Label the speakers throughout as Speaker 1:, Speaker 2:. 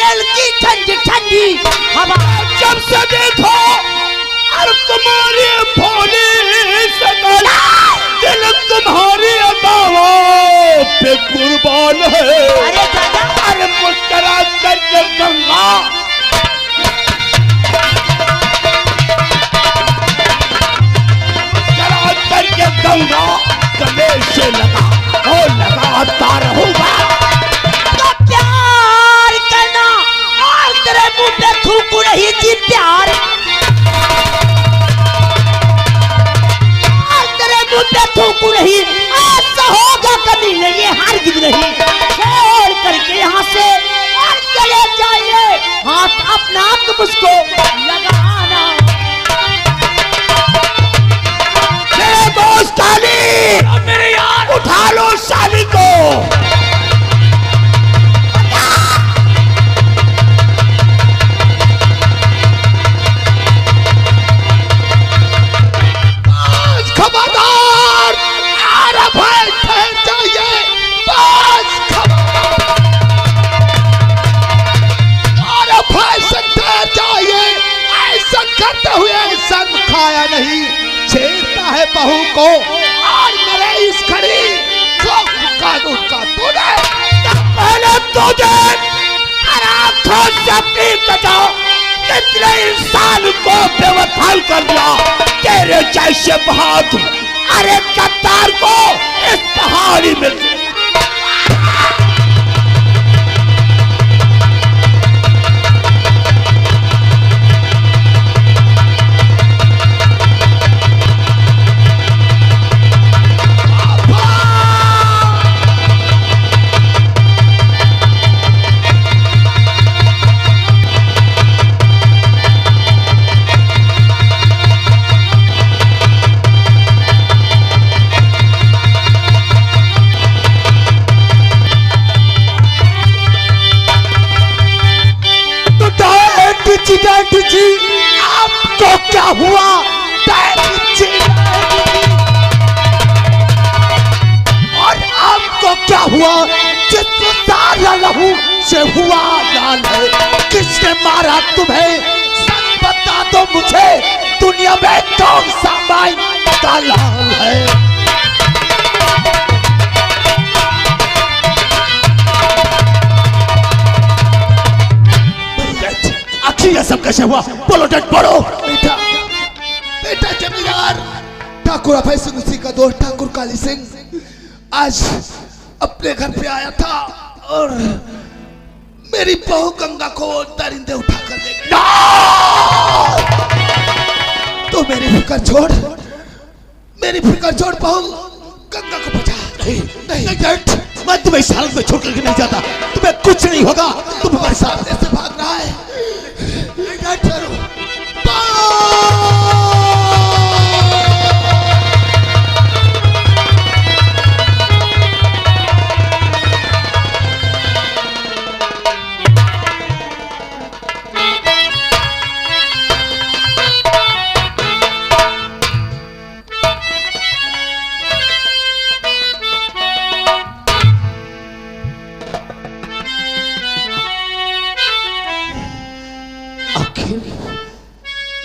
Speaker 1: Jail की ठंडी ठंडी हवा
Speaker 2: जब से देखो और तुम्हारी भोली शकल दिल तुम्हारी अदाओं पे कुर्बान है।
Speaker 1: अरे दादा
Speaker 2: अरे मुस्कुरा करके गंगा मुस्कुरा करके गंगा गले से लगा और लगाता रहूंगा।
Speaker 1: तो प्यार करना और तेरे मुंह पे थूकू रही थी प्यार और तेरे मुंह पे थूकू रही ऐसा होगा कभी नहीं ये हरगिज नहीं छोड़ करके यहाँ से और चले जाइए हाथ अपना तुम उसको लगाना।
Speaker 2: मेरे दोस्त साली मेरे यार उठा लो साली को। खबरदार अरे भाई ठहर जाइए बस खबरदार अरे भाई से ठहर जाइए। ऐसा करते हुए ऐसा खाया नहीं छेड़ता है बहू को और मेरे इस घड़ी जो कानून का तूने पहले तुझे आंखों से अपनी बचाओ कितने इंसान को बेवफाई कर दिया तेरे जैसे बहादुर अरे गद्दार को इस पहाड़ी में डैडी जी आपको क्या हुआ डैडी जी और आपको क्या हुआ जितना सारा लहू से हुआ लाल है किसने मारा तुम्हें सच बता दो मुझे दुनिया में कौन सा माई का लाल है। ये सब कैसे हुआ बोलो डट पड़ो। बेटा बेटा जमींदार ठाकुर अभय सिंह उसी का दोस्त ठाकुर काली सिंह आज अपने घर पे आया था और मेरी बहू गंगा को दरिंदे उठा कर ले गए। तो मेरी फिक्र छोड़ बहू गंगा को बचा। नहीं डट मैं तुम्हें इस हालत में छोड़ करके नहीं जाता तुम्हें कुछ नहीं होगा तुम हमारे साथ ऐसे भाग रहा है।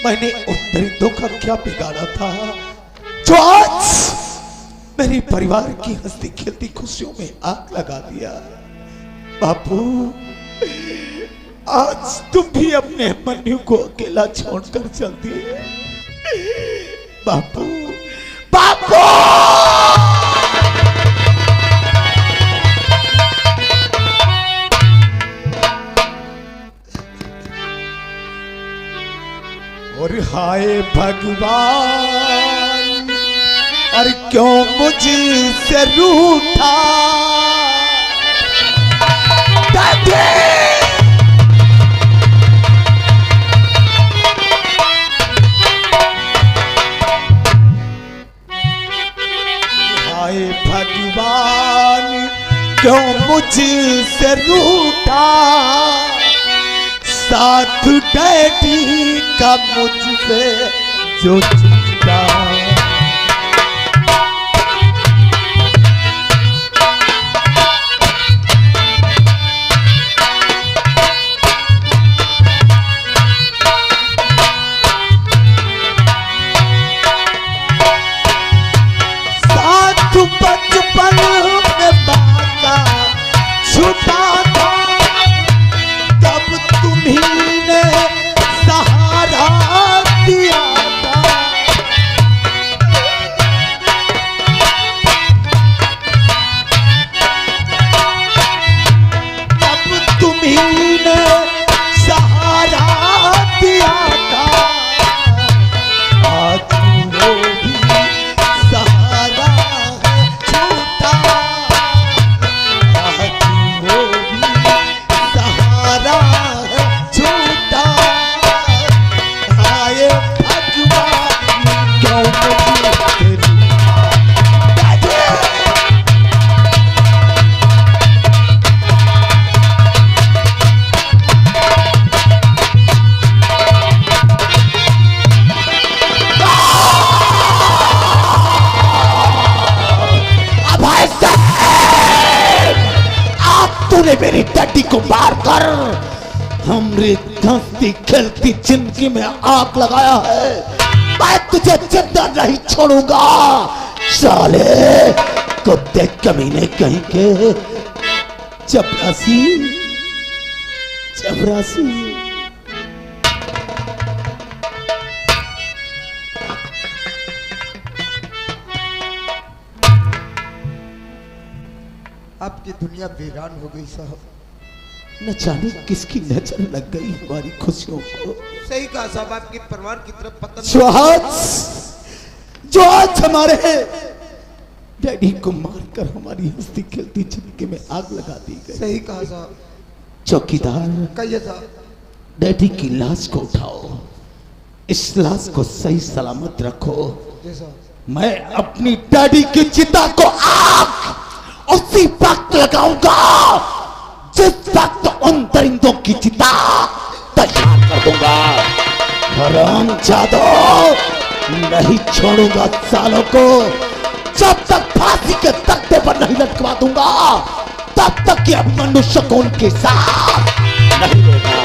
Speaker 2: मैंने उन दरिंदों का क्या बिगाड़ा था जो आज मेरे परिवार की हंसती खेलती खुशियों में आग लगा दिया। बापू आज तुम भी अपने मन्नू को अकेला छोड़कर चल दिए। बापू बापू और हाय भगवान और क्यों मुझसे रूठा हाय भगवान क्यों मुझसे रूठा साथ डैडी का मुझसे जो छूटा। तूने मेरी डैडी को मारकर हमरी हंसती खेलती जिंदगी में आग लगाया है। मैं तुझे जिंदा नहीं छोड़ूंगा साले, कुत्ते कमीने कहीं के। चपरासी चपरासी।
Speaker 3: आपकी दुनिया वीरान हो गई साहब।
Speaker 2: न जाने किसकी नजर लग गई हमारी खुशियों को।
Speaker 3: सही कहा साहब, आपकी परिवार की तरफ पतन।
Speaker 2: जो आज हमारे डैडी को मारकर हमारी हंसती खेलती जिंदगी में आग लगा दी गई।
Speaker 3: सही कहा साहब।
Speaker 2: चौकीदार,
Speaker 3: कहिए साहब।
Speaker 2: डैडी की लाश को उठाओ, इस लाश को सही सलामत रखो।
Speaker 3: जी साहब।
Speaker 2: मैं अपनी डैडी की चिता को आग उसी वक्त लगाऊंगा जिस वक्त उन दरिंदों की चिता तैयार कर दूंगा। हरामजादो, नहीं छोड़ूंगा सालों को जब तक फांसी के तख्ते पर नहीं लटकवा दूंगा, तब तक कि अब मनुष्य को उनके साथ नहीं देगा।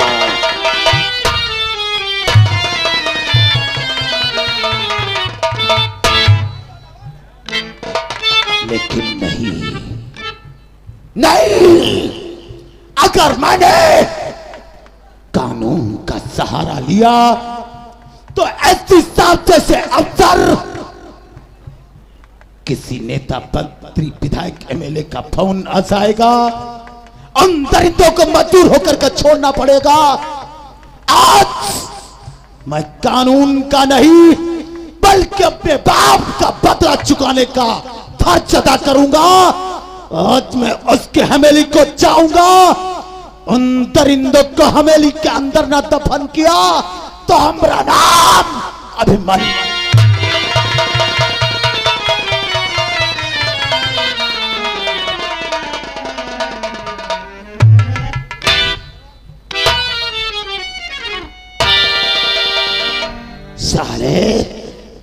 Speaker 2: लेकिन नहीं, अगर मैंने कानून का सहारा लिया तो एसपी साहब जैसे अफसर किसी नेता मंत्री विधायक एमएलए का फोन आ जाएगा, उन दरिंदों को मजबूर होकर के छोड़ना पड़ेगा। आज मैं कानून का नहीं बल्कि अपने बाप का बदला चुकाने का फर्ज अदा करूंगा। आज मैं उसके हवेली को जाऊंगा। उन दरिंदों को हवेली के अंदर ना दफन किया तो हमारा नाम अभिमन्यु। साले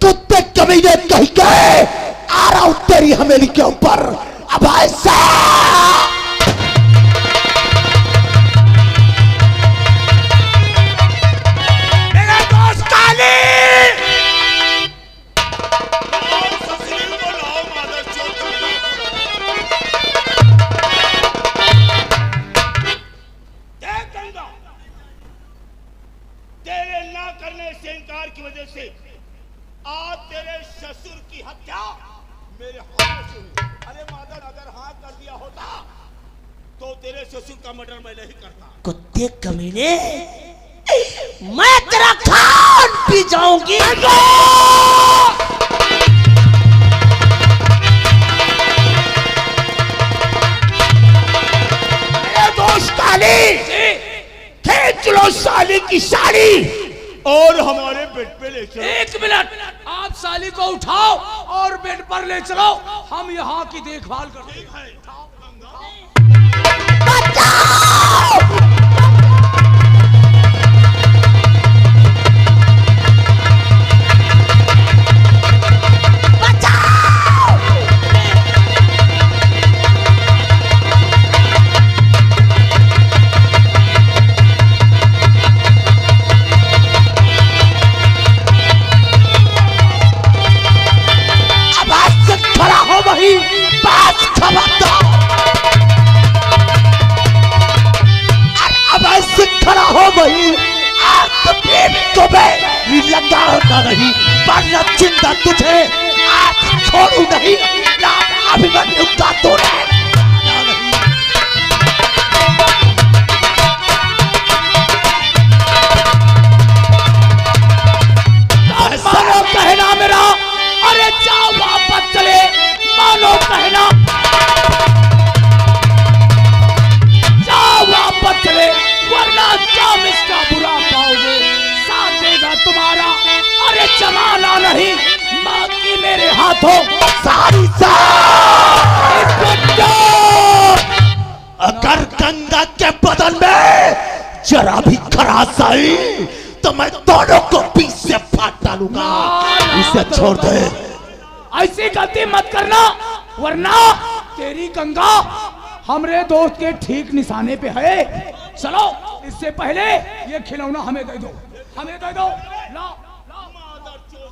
Speaker 2: कुत्ते कमीने कहीं गए, आ रहा हूं तेरी हवेली के ऊपर। अब ऐसा
Speaker 4: मेरा दोस्त काली तेरे ना करने से इनकार की वजह से आज तेरे ससुर की हत्या मेरे हाथों से हुई। अरे मादर, अगर हाथ कर दिया होता तो तेरे ससुर का मर्डर मैं नहीं करता।
Speaker 1: कुत्ते कमीने, मैं तेरा खान पी जाऊंगी।
Speaker 4: मेरे दोस्त काली, खींच लो साली की साड़ी और हमारे बेड पे ले चलो।
Speaker 5: एक मिनट, आप साली को उठाओ और बेड पर ले चलो, हम यहाँ की देखभाल करते हैं।
Speaker 2: नहीं वरना चिंता तुझे आज छोड़ू नहीं। नाम अभिमन्यु का तोड़े
Speaker 5: मानो कहना मेरा, अरे जाओ वापस चले, मानो कहना, जाओ वापस चले, वरना जाम इसका बुरा पाओगे, साथ देगा तुम्हारा। अरे जमाना नहीं, माँ की मेरे हाथों
Speaker 2: सारी अगर गंगा के बदन में जरा भी खराश आई तो मैं दोनों को बीच से फाड़ डालूंगा। इसे छोड़ दे।
Speaker 5: ऐसी गलती मत करना, वरना तेरी गंगा हमरे दोस्त के ठीक निशाने पे है। चलो इससे पहले ये खिलौना हमें दे दो, हमें दे दो। ला
Speaker 4: मादर चोद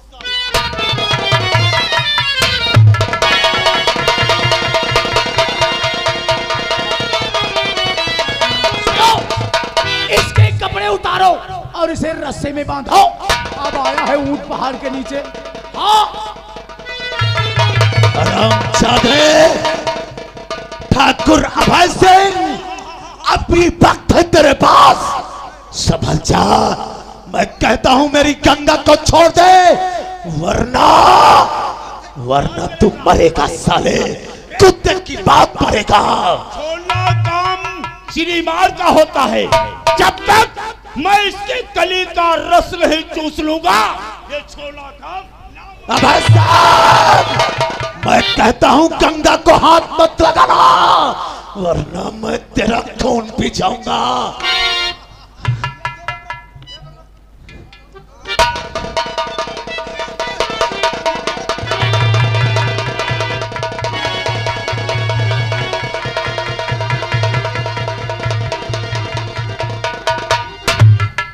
Speaker 5: इसके कपड़े उतारो और इसे रस्से में बांधो। अब आया है ऊंट पहाड़ के नीचे। हाँ
Speaker 2: ठाकुर अभय सिंह, अभी वक्त है तेरे पास, संभल जा। मैं कहता हूं मेरी गंगा को छोड़ दे, वरना वरना तू मरेगा साले, कुत्ते की बात पड़ेगा।
Speaker 4: छोड़ना काम श्रीमान का होता है। जब तक मैं इसके कली का रस नहीं चूस लूंगा, ये छोड़ना काम
Speaker 2: अभय साहब, मैं कहता हूं गंगा को हाथ मत लगाना, वरना मैं तेरा खून पी जाऊंगा।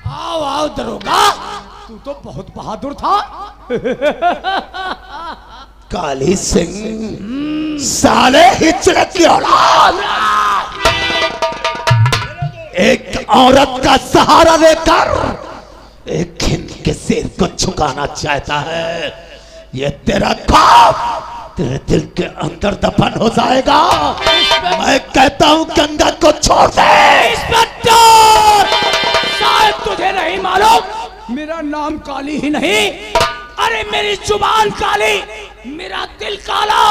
Speaker 5: आओ आओ दरोगा, तू तो बहुत बहादुर था।
Speaker 2: काली सिंह, साले हिजरत की औलाद, एक औरत का सहारा लेकर एक हिंद के सिर को झुकाना चाहता है। ये तेरा ख्वाब तेरे दिल के अंदर दफन हो जाएगा। मैं कहता हूं गंगा को छोड़ दे।
Speaker 5: इंस्पेक्टर, शायद तुझे नहीं मालूम, मेरा नाम काली ही नहीं, अरे मेरी जुबान काली, मेरा दिल काला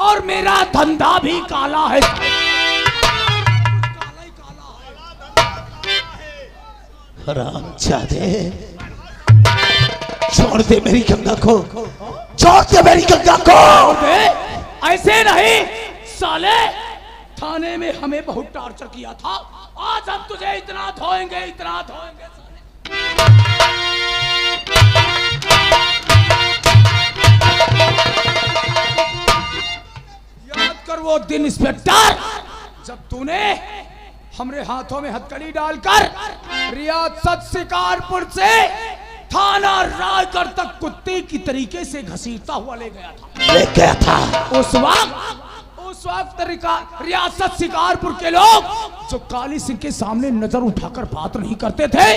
Speaker 5: और मेरा धंधा भी काला है।
Speaker 2: हरामजादे, छोड़ दे मेरी गंगा को, छोड़ दे मेरी गंगा को।
Speaker 5: ऐसे नहीं साले, थाने में हमें बहुत टॉर्चर किया था, आज हम तुझे इतना धोएंगे, इतना धोएंगे साले। याद कर वो दिन इंस्पेक्टर, जब तूने हमरे हाथों में हथकड़ी डालकर रियासत शिकारपुर से थाना रायगढ़ तक कुत्ते की तरीके से घसीटता हुआ ले गया था।
Speaker 2: ले गया था।
Speaker 5: उस वक्त रियासत शिकारपुर के लोग जो काली सिंह के सामने नजर उठाकर बात नहीं करते थे,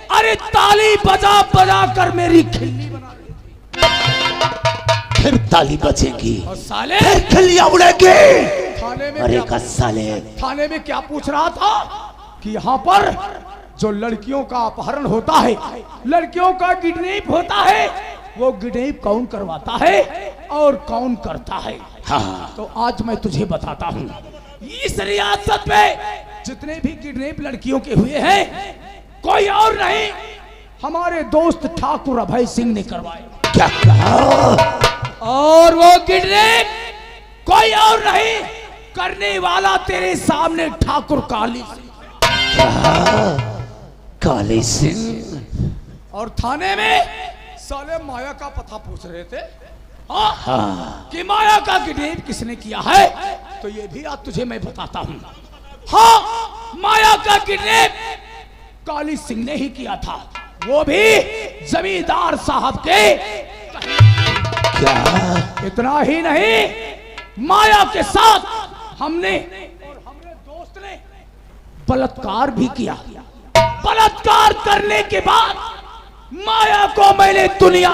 Speaker 5: अरे ताली बजा बजा कर मेरी खिल्ली बना रहे थे।
Speaker 2: फिर ताली बजेगी
Speaker 5: और साले
Speaker 2: फिर खिल्लियां उड़ेगी।
Speaker 5: थाने में
Speaker 2: अरे
Speaker 5: क्या,
Speaker 2: का साले,
Speaker 5: थाने में क्या पूछ रहा था कि यहाँ पर जो लड़कियों का अपहरण होता है, लड़कियों का किडनैप होता है, वो किडनैप कौन करवाता है और कौन करता है।
Speaker 2: हाँ।
Speaker 5: तो आज मैं तुझे बताता हूँ, इस रियासत में जितने भी किडनैप लड़कियों के हुए हैं, कोई और नहीं, हमारे दोस्त ठाकुर अभय सिंह ने करवाए।
Speaker 2: क्या कहा?
Speaker 5: और वो किडनैप कोई और नहीं, करने वाला तेरे सामने ठाकुर काली सिंह।
Speaker 2: काली सिंह।
Speaker 5: और थाने में साले माया का पता पूछ रहे थे, हाँ, कि माया का किडनैप किसने किया है। तो ये भी आज तुझे मैं बताता हूँ। हाँ, माया का किडनैप काली सिंह ने ही किया था, वो भी जमींदार साहब के।
Speaker 2: क्या?
Speaker 5: इतना ही नहीं, माया के साथ हमने और हमारे दोस्त ने बलात्कार भी किया। बलात्कार करने के बाद माया को मैंने दुनिया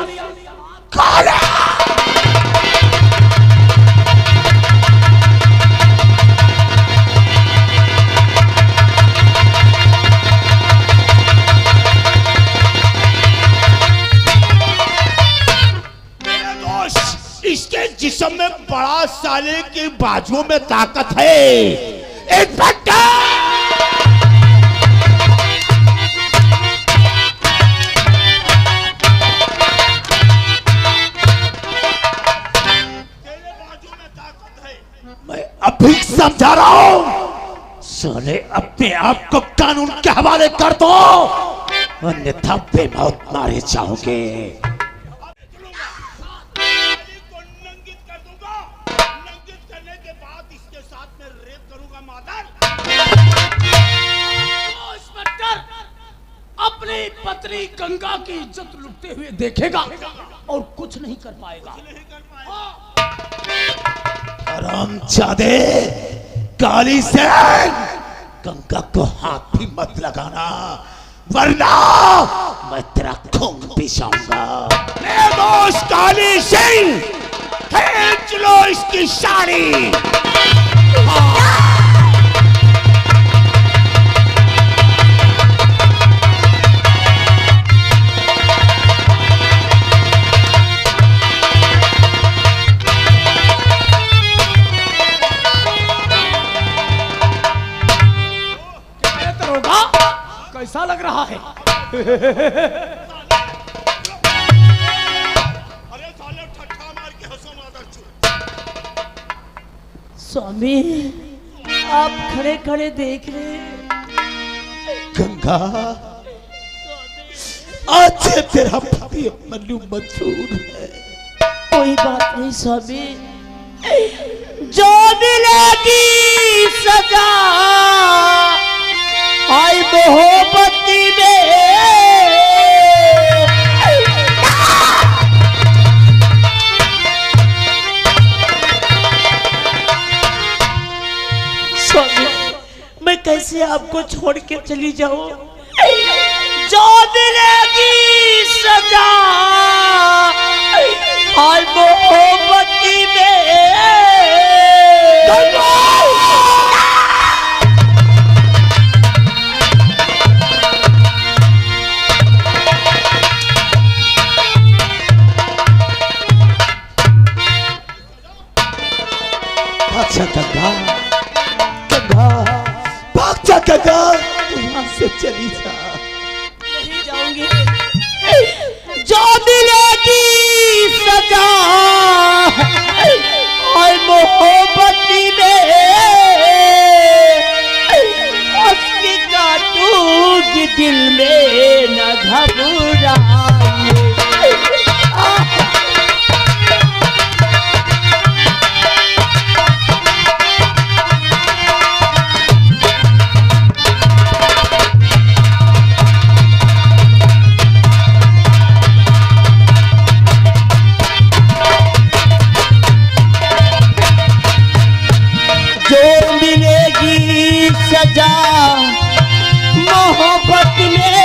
Speaker 4: इसके जिस्म में बड़ा साले की बाजुओं में ताकत है। इंस्पेक्टर,
Speaker 2: मैं अभी समझा रहा हूं, साले अपने आप को कानून के हवाले कर दो, अन्यथा बेमौत मारे जाओगे।
Speaker 4: नंगित कर दूंगा, नंगित करने के बाद इसके साथ में रेप करूंगा।
Speaker 5: पत्नी गंगा की इज्जत लुटते हुए देखेगा और कुछ नहीं कर पाएगा।
Speaker 2: हरामजादे, काली सेन, गंगा को हाथ भी मत लगाना, वरना मैं तेरा खून पिसाऊंगा।
Speaker 4: निर्दोष काली सिंह, खींच लो इसकी साड़ी।
Speaker 5: कैसा लग रहा है?
Speaker 4: अरे साले ठट्ठा मार के हंसो मादर चोद।
Speaker 1: स्वामी, आप खड़े खड़े देख रहे हैं।
Speaker 2: गंगा, आज से तेरा पति मनु मंजूर है।
Speaker 1: कोई बात नहीं स्वामी, जो मिलेगी सजा आई मोहब्बती में। स्वामी, मैं कैसे आपको छोड़ के चली जाऊं? जो मिलेगी सजा आई मोहब्बती में।
Speaker 2: अच्छा गंगा, गंगा, भाग जा गंगा, तू यहाँ से चली जा।
Speaker 1: नहीं जाऊंगी, जो मिलेगी सजा और मोहब्बती में उसकी काटूंगी दिल में न घबराइए। सजा मोहब्बत में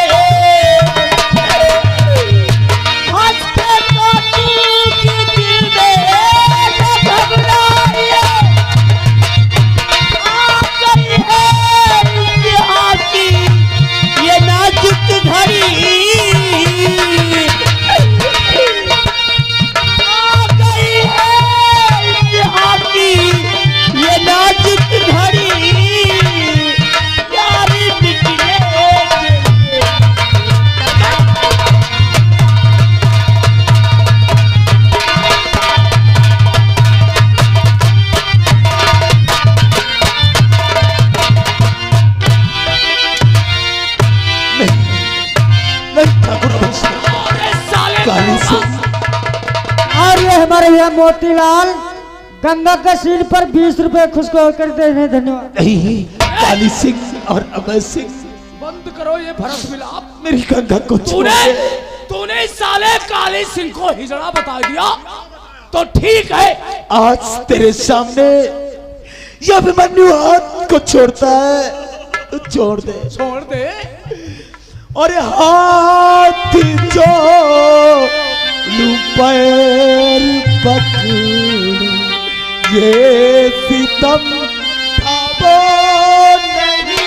Speaker 1: हंस के काटूंगी दिल में न घबराइए। आ गई है इंतहा की ये नाजुक घड़ी, आ गई है इंतहा की ये नाजुक घड़ी।
Speaker 6: और ये हमारे यहाँ मोतीलाल गंगा के सिर पर 20 रुपए खुश को करते हैं। धन्यवाद।
Speaker 2: नहीं, काली सिंह और अमर सिंह,
Speaker 5: बंद करो ये भरत मिलाप।
Speaker 2: मेरी गंगा को छोड़ दे।
Speaker 5: तूने साले काली सिंह को हिजड़ा बता दिया तो ठीक है।
Speaker 2: आज तेरे सामने ये अभिमन्यु हाथ को छोड़ता है, छोड़ दे,
Speaker 5: छोड़ दे।
Speaker 2: और हाथ जो लूं पैर पकड़, ये सितम था वो नहीं।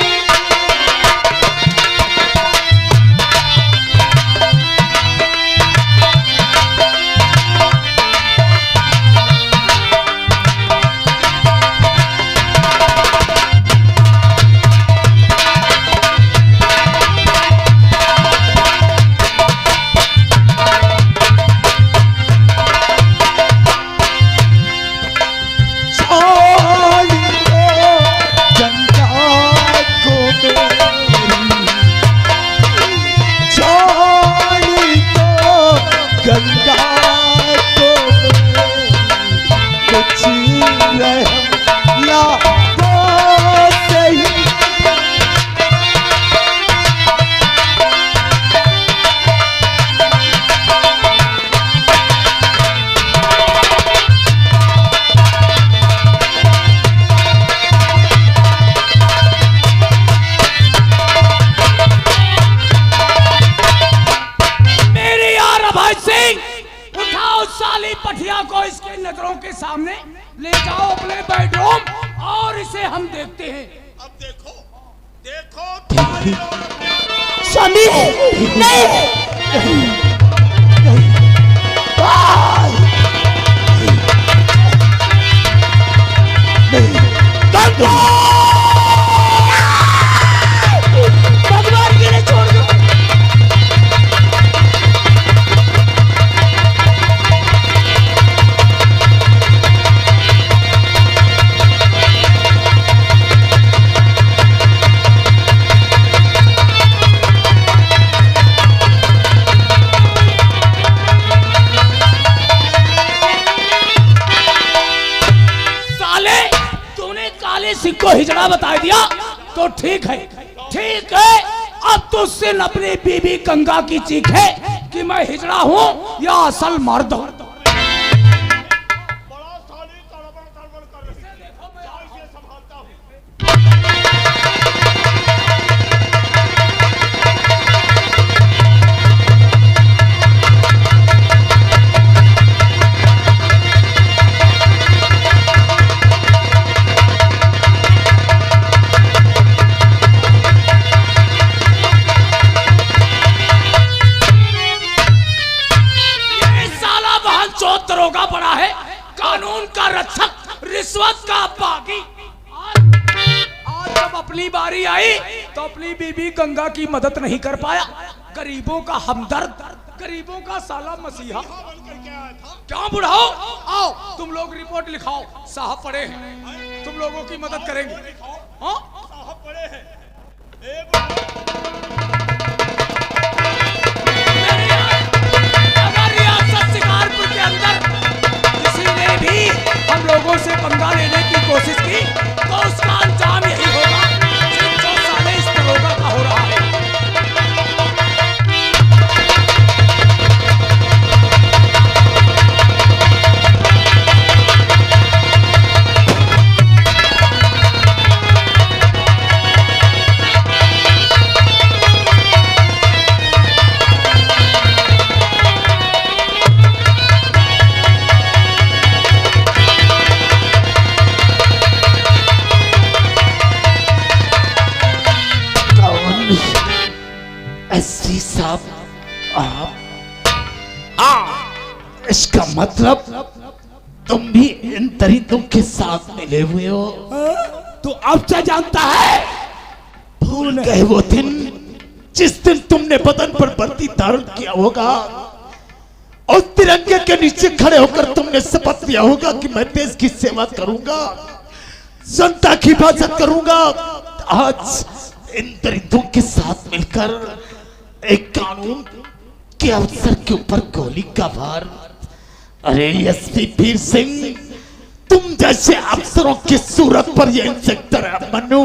Speaker 5: इसको इसके नजरों के सामने ले जाओ अपने बेडरूम और इसे हम देखते हैं।
Speaker 4: अब देखो देखो तुम्हारी और अपने
Speaker 1: स्वामी नहीं भगवान के लिए छोड़ दो।
Speaker 5: सिंह को हिजड़ा बता दिया तो ठीक है, ठीक है। अब तो उससे अपनी बीबी गंगा की चीख है कि मैं हिजड़ा हूं या असल मर्द हूं।
Speaker 4: बड़ा साली तड़बड़ तड़बड़ कर रही है, जाओ इसे संभालता हूं।
Speaker 5: दरोगा पड़ा है, कानून का रक्षक, रिश्वत का बागी। आज जब अपनी बारी आई तो अपनी बीबी गंगा की मदद नहीं कर पाया। गरीबों का हमदर्द, गरीबों का साला मसीहा क्यों बुढ़ाओ? आओ तुम लोग रिपोर्ट लिखाओ, साहब पड़े हैं, तुम लोगों की मदद करेंगे। हाँ
Speaker 4: साहब पड़े हैं।
Speaker 5: शिकारपुर के अंदर किसी ने भी हम लोगों से पंगा लेने की कोशिश की तो उसका अंजाम यही होगा जो साले इस दरोगा का हो रहा है।
Speaker 2: एसपी साहब आप, इसका मतलब तुम भी इन तरीकों के साथ मिले हुए हो।
Speaker 5: तो अब क्या जानता है?
Speaker 2: भूल गए वो दिन जिस दिन तुमने बदन पर वर्दी धारण किया होगा और तिरंगे के नीचे खड़े होकर तुमने शपथ लिया होगा कि मैं देश की सेवा करूंगा, जनता की हिफाजत करूंगा। आज इन दरिंदों के साथ मिलकर एक कानून के अफसर के ऊपर गोली का वार। अरे एसपी वीर सिंह, तुम जैसे अफसरों की सूरत पर यह इंस्पेक्टर अभिमन्यु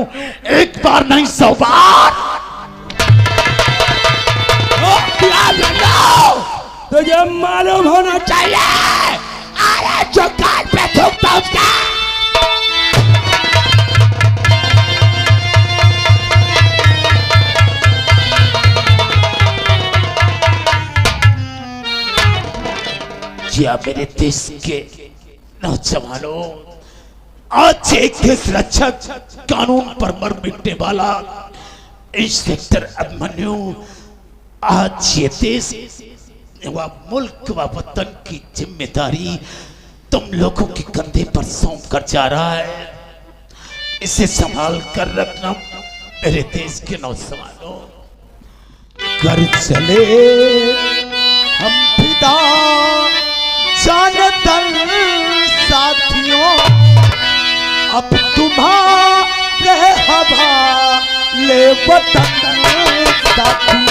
Speaker 2: एक बार नहीं 100 बार।
Speaker 1: तुझे मालूम होना चाहिए, अरे जो कान पे थूकता उसका।
Speaker 2: या मेरे देश के नौजवानों, आज एक देश रक्षक, कानून पर मर मिटने वाला इंस्पेक्टर अभिमन्यु आज ये देश व मुल्क व वतन की जिम्मेदारी तुम लोगों के कंधे पर सौंप कर जा रहा है। इसे संभाल कर रखना मेरे देश के नौजवानों। कर चले हम फिदा जानतर साथियों, अब तुम्हारे हवाले वतन साथियों।